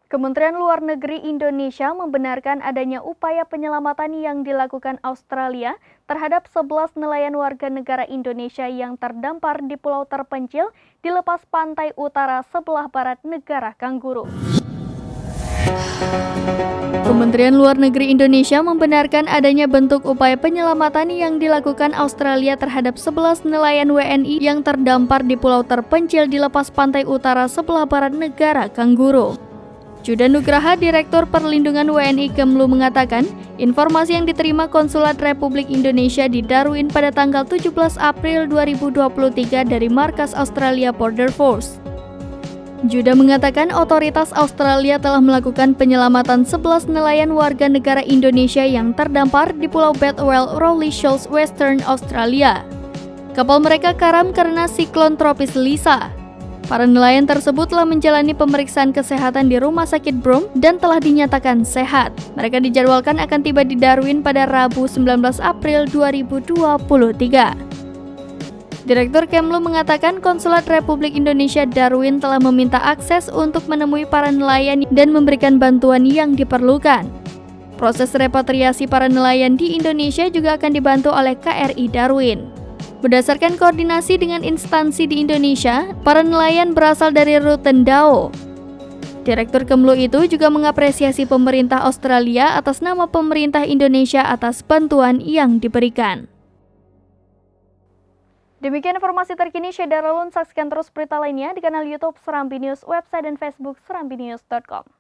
Kementerian Luar Negeri Indonesia membenarkan adanya upaya penyelamatan yang dilakukan Australia terhadap 11 nelayan warga negara Indonesia yang terdampar di pulau terpencil di lepas pantai utara sebelah barat negara Kangguru. Kementerian Luar Negeri Indonesia membenarkan adanya bentuk upaya penyelamatan yang dilakukan Australia terhadap 11 nelayan WNI yang terdampar di pulau terpencil di lepas pantai utara sebelah barat negara Kangguru. Juda Nugraha, Direktur Perlindungan WNI Kemlu mengatakan, informasi yang diterima Konsulat Republik Indonesia di Darwin pada tanggal 17 April 2023 dari markas Australia Border Force. Juda mengatakan otoritas Australia telah melakukan penyelamatan 11 nelayan warga negara Indonesia yang terdampar di Pulau Bedwell, Rowley Shoals, Western Australia. Kapal mereka karam karena siklon tropis Lisa. Para nelayan tersebut telah menjalani pemeriksaan kesehatan di Rumah Sakit Broome dan telah dinyatakan sehat. Mereka dijadwalkan akan tiba di Darwin pada Rabu 19 April 2023. Direktur Kemlu mengatakan Konsulat Republik Indonesia Darwin telah meminta akses untuk menemui para nelayan dan memberikan bantuan yang diperlukan. Proses repatriasi para nelayan di Indonesia juga akan dibantu oleh KRI Darwin. Berdasarkan koordinasi dengan instansi di Indonesia, para nelayan berasal dari Rutendao. Direktur Kemlu itu juga mengapresiasi pemerintah Australia atas nama pemerintah Indonesia atas bantuan yang diberikan. Demikian informasi terkini Syeda Rolun, saksikan terus berita lainnya di kanal YouTube Serambi News, website dan Facebook serambinews.com.